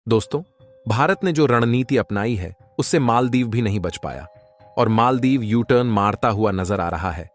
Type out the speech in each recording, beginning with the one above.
दोस्तों, भारत ने जो रणनीति अपनाई है उससे मालदीव भी नहीं बच पाया और मालदीव यू टर्न मारता हुआ नजर आ रहा है।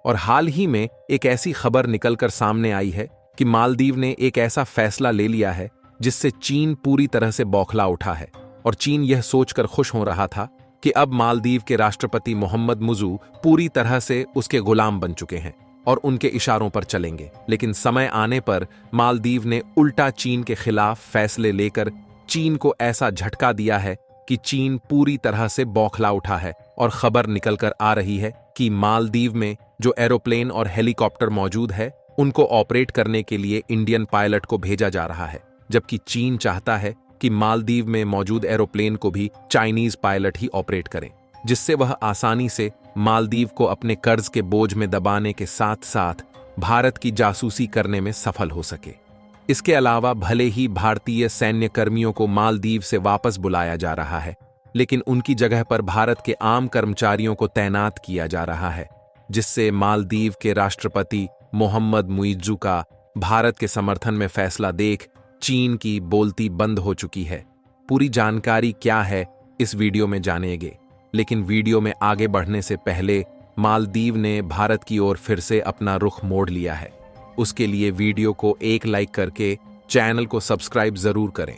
और हाल ही में एक ऐसी खबर निकलकर सामने आई है कि मालदीव ने एक ऐसा फैसला ले लिया है जिससे चीन पूरी तरह से बौखला उठा है। और चीन यह सोचकर खुश हो रहा था कि अब मालदीव के राष्ट्रपति मोहम्मद मुइज़्ज़ू पूरी तरह से उसके गुलाम बन चुके हैं और उनके इशारों पर चलेंगे। लेकिन समय आने पर मालदीव ने उल्टा चीन के खिलाफ फैसले लेकर चीन को ऐसा झटका दिया है कि चीन पूरी तरह से बौखला उठा है। और खबर निकलकर आ रही है कि मालदीव में जो एरोप्लेन और हेलीकॉप्टर मौजूद है उनको ऑपरेट करने के लिए इंडियन पायलट को भेजा जा रहा है, जबकि चीन चाहता है कि मालदीव में मौजूद एरोप्लेन को भी चाइनीज पायलट ही ऑपरेट करें, जिससे वह आसानी से मालदीव को अपने कर्ज के बोझ में दबाने के साथ साथ भारत की जासूसी करने में सफल हो सके। इसके अलावा भले ही भारतीय सैन्य कर्मियों को मालदीव से वापस बुलाया जा रहा है, लेकिन उनकी जगह पर भारत के आम कर्मचारियों को तैनात किया जा रहा है, जिससे मालदीव के राष्ट्रपति मोहम्मद मुइज़्ज़ू का भारत के समर्थन में फैसला देख चीन की बोलती बंद हो चुकी है। पूरी जानकारी क्या है इस वीडियो में जानेंगे, लेकिन वीडियो में आगे बढ़ने से पहले मालदीव ने भारत की ओर फिर से अपना रुख मोड़ लिया है। उसके लिए वीडियो को एक लाइक करके चैनल को सब्सक्राइब जरूर करें,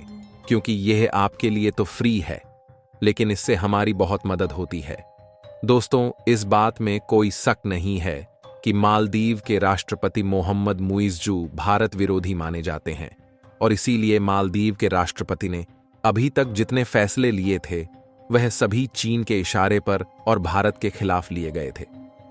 क्योंकि यह आपके लिए तो फ्री है, लेकिन इससे हमारी बहुत मदद होती है। दोस्तों, इस बात में कोई शक नहीं है कि मालदीव के राष्ट्रपति मोहम्मद मुइज़्ज़ू भारत विरोधी माने जाते हैं और इसीलिए मालदीव के राष्ट्रपति ने अभी तक जितने फैसले लिए थे वह सभी चीन के इशारे पर और भारत के खिलाफ लिए गए थे।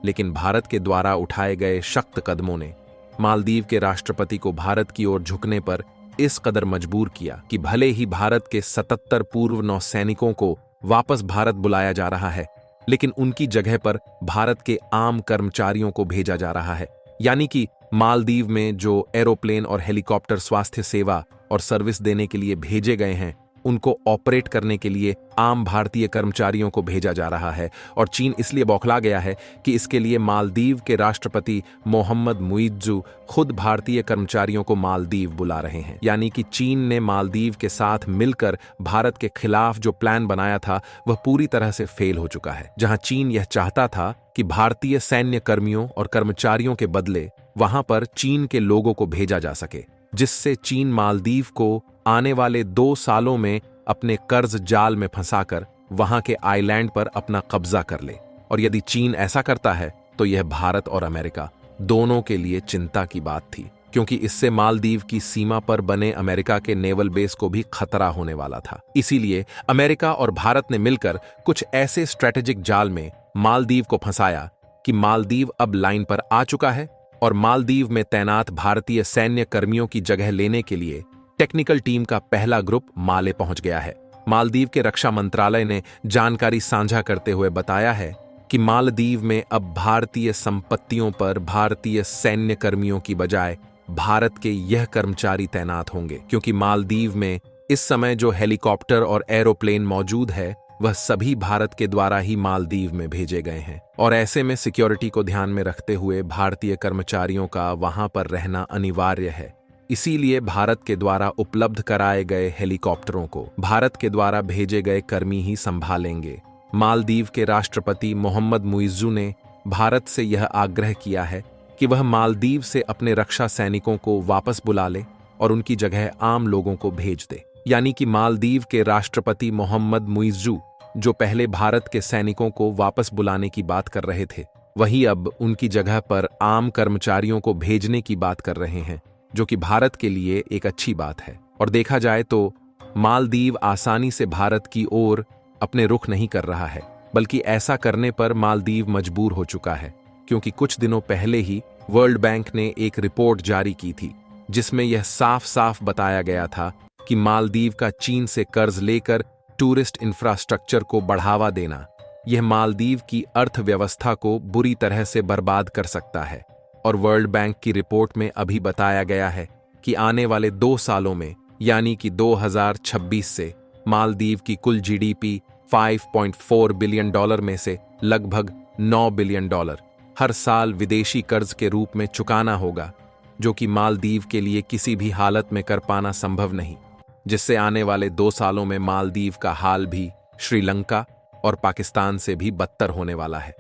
लेकिन भारत के द्वारा उठाए गए सख्त कदमों ने मालदीव के राष्ट्रपति को भारत की ओर झुकने पर इस कदर मजबूर किया कि भले ही भारत के 77 पूर्व नौसैनिकों को वापस भारत बुलाया जा रहा है, लेकिन उनकी जगह पर भारत के आम कर्मचारियों को भेजा जा रहा है। यानी कि मालदीव में जो एरोप्लेन और हेलीकॉप्टर स्वास्थ्य सेवा और सर्विस देने के लिए भेजे गए हैं उनको ऑपरेट करने के लिए आम भारतीय कर्मचारियों को भेजा जा रहा है। और चीन इसलिए बौखला गया है कि इसके लिए मालदीव के राष्ट्रपति मोहम्मद मुइज़्ज़ू खुद भारतीय कर्मचारियों को मालदीव बुला रहे हैं। यानी कि चीन ने मालदीव के साथ मिलकर भारत के खिलाफ जो प्लान बनाया था वह पूरी तरह से फेल हो चुका है। जहां चीन यह चाहता था कि भारतीय सैन्य कर्मियों और कर्मचारियों के बदले वहां पर चीन के लोगों को भेजा जा सके, जिससे चीन मालदीव को आने वाले 2 सालों में अपने कर्ज जाल में फंसाकर वहां के आइलैंड पर अपना कब्जा कर ले। और यदि चीन ऐसा करता है तो यह भारत और अमेरिका दोनों के लिए चिंता की बात थी, क्योंकि इससे मालदीव की सीमा पर बने अमेरिका के नेवल बेस को भी खतरा होने वाला था। इसीलिए अमेरिका और भारत ने मिलकर कुछ ऐसे स्ट्रेटेजिक जाल में मालदीव को फंसाया कि मालदीव अब लाइन पर आ चुका है और मालदीव में तैनात भारतीय सैन्य कर्मियों की जगह लेने के लिए टेक्निकल टीम का पहला ग्रुप माले पहुंच गया है। मालदीव के रक्षा मंत्रालय ने जानकारी साझा करते हुए बताया है कि मालदीव में अब भारतीय संपत्तियों पर भारतीय सैन्य कर्मियों की बजाय भारत के यह कर्मचारी तैनात होंगे, क्योंकि मालदीव में इस समय जो हेलीकॉप्टर और एरोप्लेन मौजूद है वह सभी भारत के द्वारा ही मालदीव में भेजे गए हैं। और ऐसे में सिक्योरिटी को ध्यान में रखते हुए भारतीय कर्मचारियों का वहां पर रहना अनिवार्य है। इसीलिए भारत के द्वारा उपलब्ध कराए गए हेलीकॉप्टरों को भारत के द्वारा भेजे गए कर्मी ही संभालेंगे। मालदीव के राष्ट्रपति मोहम्मद मुइज़्ज़ू ने भारत से यह आग्रह किया है कि वह मालदीव से अपने रक्षा सैनिकों को वापस बुला ले और उनकी जगह आम लोगों को भेज दे। यानी कि मालदीव के राष्ट्रपति मोहम्मद मुइज़्ज़ू जो पहले भारत के सैनिकों को वापस बुलाने की बात कर रहे थे, वही अब उनकी जगह पर आम कर्मचारियों को भेजने की बात कर रहे हैं, जो कि भारत के लिए एक अच्छी बात है। और देखा जाए तो मालदीव आसानी से भारत की ओर अपने रुख नहीं कर रहा है, बल्कि ऐसा करने पर मालदीव मजबूर हो चुका है, क्योंकि कुछ दिनों पहले ही वर्ल्ड बैंक ने एक रिपोर्ट जारी की थी जिसमें यह साफ साफ बताया गया था कि मालदीव का चीन से कर्ज लेकर टूरिस्ट इंफ्रास्ट्रक्चर को बढ़ावा देना यह मालदीव की अर्थव्यवस्था को बुरी तरह से बर्बाद कर सकता है। और वर्ल्ड बैंक की रिपोर्ट में अभी बताया गया है कि आने वाले 2 सालों में, यानी कि 2026 से मालदीव की कुल जीडीपी $5.4 बिलियन में से लगभग $9 बिलियन हर साल विदेशी कर्ज के रूप में चुकाना होगा, जो कि मालदीव के लिए किसी भी हालत में कर पाना संभव नहीं। जिससे आने वाले 2 सालों में मालदीव का हाल भी श्रीलंका और पाकिस्तान से भी बदतर होने वाला है,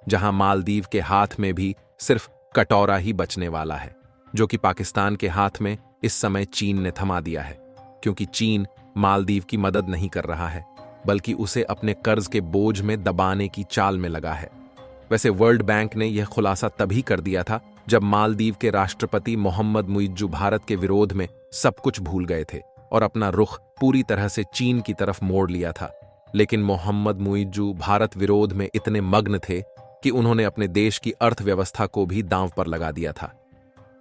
जहां मालदीव के हाथ में भी सिर्फ कटोरा ही बचने वाला है, जो कि पाकिस्तान के हाथ में इस समय चीन ने थमा दिया है, क्योंकि चीन मालदीव की मदद नहीं कर रहा है, बल्कि उसे अपने कर्ज के बोझ में दबाने की चाल में लगा है। वैसे वर्ल्ड बैंक ने यह खुलासा तभी कर दिया था जब मालदीव के राष्ट्रपति मोहम्मद मुइज्जू भारत के विरोध में सब कुछ भूल गए थे और अपना रुख पूरी तरह से चीन की तरफ मोड़ लिया था। लेकिन मोहम्मद मुइज्जू भारत विरोध में इतने मग्न थे कि उन्होंने अपने देश की अर्थव्यवस्था को भी दांव पर लगा दिया था।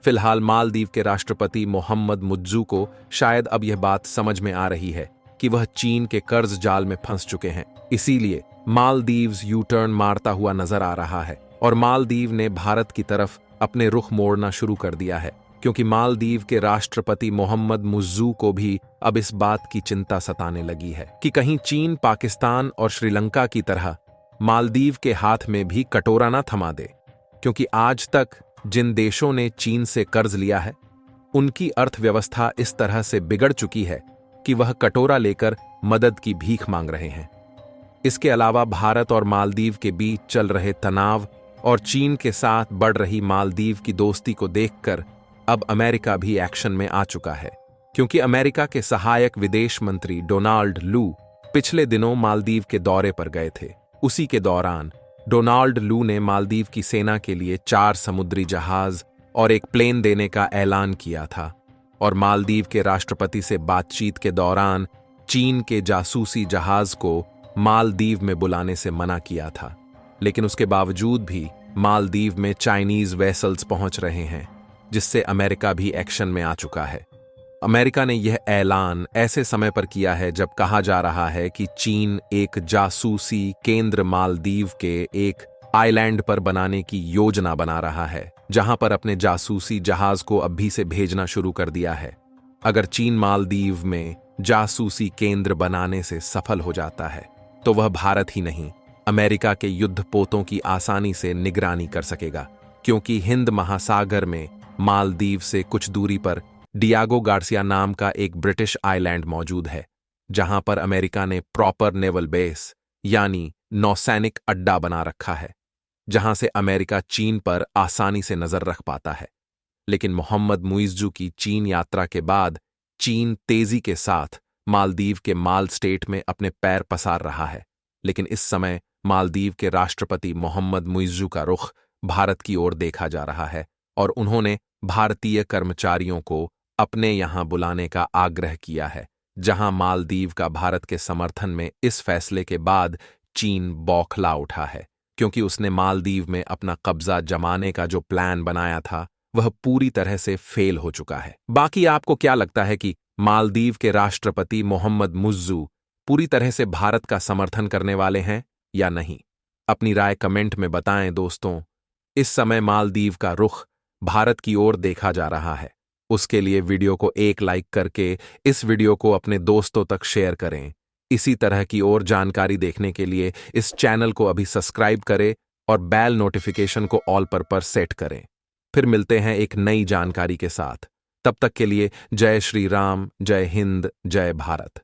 फिलहाल मालदीव के राष्ट्रपति मोहम्मद मुइज्जू को शायद अब यह बात समझ में आ रही है कि वह चीन के कर्ज जाल में फंस चुके हैं, इसीलिए मालदीव्स यू टर्न मारता हुआ नजर आ रहा है और मालदीव ने भारत की तरफ अपने रुख मोड़ना शुरू कर दिया है, क्योंकि मालदीव के राष्ट्रपति मोहम्मद मुइज्जू को भी अब इस बात की चिंता सताने लगी है कि कहीं चीन, पाकिस्तान और श्रीलंका की तरह मालदीव के हाथ में भी कटोरा ना थमा दे, क्योंकि आज तक जिन देशों ने चीन से कर्ज लिया है उनकी अर्थव्यवस्था इस तरह से बिगड़ चुकी है कि वह कटोरा लेकर मदद की भीख मांग रहे हैं। इसके अलावा भारत और मालदीव के बीच चल रहे तनाव और चीन के साथ बढ़ रही मालदीव की दोस्ती को देखकर अब अमेरिका भी एक्शन में आ चुका है, क्योंकि अमेरिका के सहायक विदेश मंत्री डोनाल्ड लू पिछले दिनों मालदीव के दौरे पर गए थे। उसी के दौरान डोनाल्ड लू ने मालदीव की सेना के लिए 4 समुद्री जहाज और एक प्लेन देने का ऐलान किया था और मालदीव के राष्ट्रपति से बातचीत के दौरान चीन के जासूसी जहाज को मालदीव में बुलाने से मना किया था। लेकिन उसके बावजूद भी मालदीव में चाइनीज वेसल्स पहुंच रहे हैं, जिससे अमेरिका भी एक्शन में आ चुका है। अमेरिका ने यह ऐलान ऐसे समय पर किया है जब कहा जा रहा है कि चीन एक जासूसी केंद्र मालदीव के एक आइलैंड पर बनाने की योजना बना रहा है, जहां पर अपने जासूसी जहाज को अभी से भेजना शुरू कर दिया है। अगर चीन मालदीव में जासूसी केंद्र बनाने से सफल हो जाता है तो वह भारत ही नहीं, अमेरिका के युद्धपोतों की आसानी से निगरानी कर सकेगा, क्योंकि हिंद महासागर में मालदीव से कुछ दूरी पर डियागो गार्सिया नाम का एक ब्रिटिश आइलैंड मौजूद है, जहां पर अमेरिका ने प्रॉपर नेवल बेस यानी नौसैनिक अड्डा बना रखा है, जहां से अमेरिका चीन पर आसानी से नजर रख पाता है। लेकिन मोहम्मद मुइज्जू की चीन यात्रा के बाद चीन तेजी के साथ मालदीव के माल स्टेट में अपने पैर पसार रहा है। लेकिन इस समय मालदीव के राष्ट्रपति मोहम्मद मुइज्जू का रुख भारत की ओर देखा जा रहा है और उन्होंने भारतीय कर्मचारियों को अपने यहां बुलाने का आग्रह किया है, जहां मालदीव का भारत के समर्थन में इस फैसले के बाद चीन बौखला उठा है, क्योंकि उसने मालदीव में अपना कब्जा जमाने का जो प्लान बनाया था वह पूरी तरह से फेल हो चुका है। बाकी आपको क्या लगता है कि मालदीव के राष्ट्रपति मोहम्मद मुइज्जू पूरी तरह से भारत का समर्थन करने वाले हैं या नहीं? अपनी राय कमेंट में बताएं दोस्तों। इस समय मालदीव का रुख भारत की ओर देखा जा रहा है। उसके लिए वीडियो को एक लाइक करके इस वीडियो को अपने दोस्तों तक शेयर करें। इसी तरह की और जानकारी देखने के लिए इस चैनल को अभी सब्सक्राइब करें और बेल नोटिफिकेशन को ऑल पर सेट करें। फिर मिलते हैं एक नई जानकारी के साथ। तब तक के लिए जय श्री राम, जय हिंद, जय भारत।